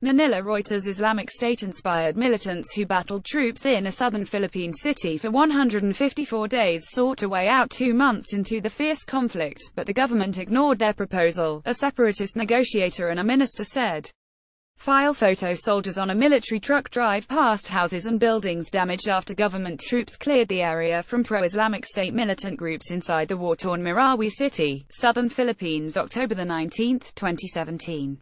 Manila. Reuters. Islamic State-inspired militants who battled troops in a southern Philippine city for 154 days sought a way out 2 months into the fierce conflict, but the government ignored their proposal, a separatist negotiator and a minister said. File photo. Soldiers on a military truck drive past houses and buildings damaged after government troops cleared the area from pro-Islamic State militant groups inside the war-torn Marawi city, southern Philippines. October 19, 2017.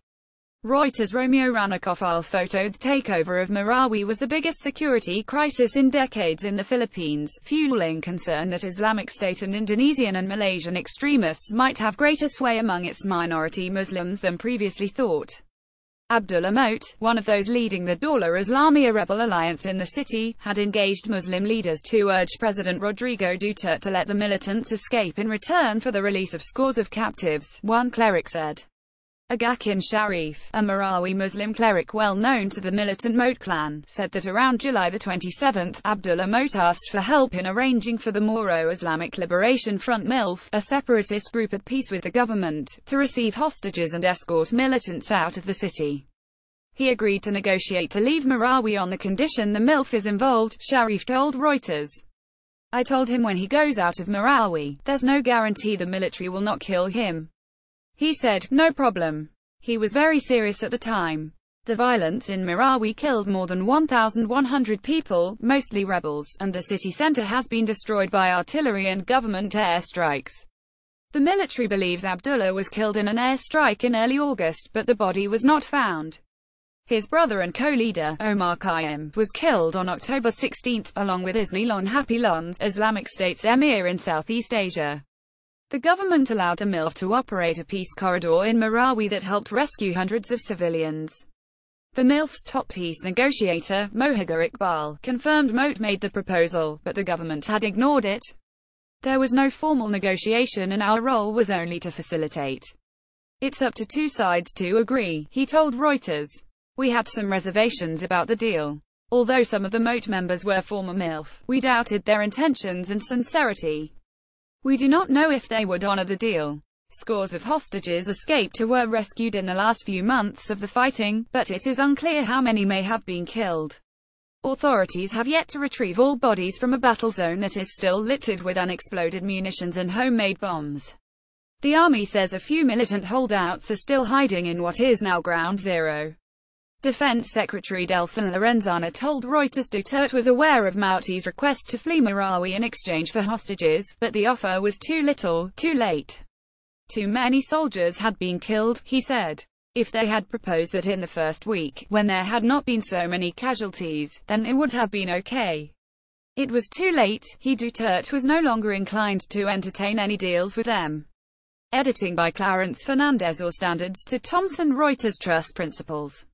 Reuters. Romeo Ranikoff. File photo. The takeover of Marawi was the biggest security crisis in decades in the Philippines, fueling concern that Islamic State and Indonesian and Malaysian extremists might have greater sway among its minority Muslims than previously thought. Abdullah Mote, one of those leading the Daulah Islamiyah rebel alliance in the city, had engaged Muslim leaders to urge President Rodrigo Duterte to let the militants escape in return for the release of scores of captives, one cleric said. Agakin Sharif, a Marawi Muslim cleric well known to the militant Mote clan, said that around July 27, Abdullah Mote asked for help in arranging for the Moro Islamic Liberation Front MILF, a separatist group at peace with the government, to receive hostages and escort militants out of the city. He agreed to negotiate to leave Marawi on the condition the MILF is involved, Sharif told Reuters. I told him when he goes out of Marawi, there's no guarantee the military will not kill him. He said, no problem. He was very serious at the time. The violence in Marawi killed more than 1,100 people, mostly rebels, and the city center has been destroyed by artillery and government airstrikes. The military believes Abdullah was killed in an airstrike in early August, but the body was not found. His brother and co-leader, Omar Khayyam, was killed on October 16, along with Ismailon Hapilon, Islamic State's emir in Southeast Asia. The government allowed the MILF to operate a peace corridor in Marawi that helped rescue hundreds of civilians. The MILF's top peace negotiator, Mohigar Iqbal, confirmed Mote made the proposal, but the government had ignored it. There was no formal negotiation and our role was only to facilitate. It's up to two sides to agree, he told Reuters. We had some reservations about the deal. Although some of the Mote members were former MILF, we doubted their intentions and sincerity. We do not know if they would honor the deal. Scores of hostages escaped or were rescued in the last few months of the fighting, but it is unclear how many may have been killed. Authorities have yet to retrieve all bodies from a battle zone that is still littered with unexploded munitions and homemade bombs. The army says a few militant holdouts are still hiding in what is now Ground Zero. Defense Secretary Delfin Lorenzana told Reuters Duterte was aware of Mote's request to flee Marawi in exchange for hostages, but the offer was too little, too late. Too many soldiers had been killed, he said. If they had proposed that in the first week, when there had not been so many casualties, then it would have been okay. It was too late. Duterte was no longer inclined to entertain any deals with them. Editing by Clarence Fernandez or Standards to Thomson Reuters Trust Principles.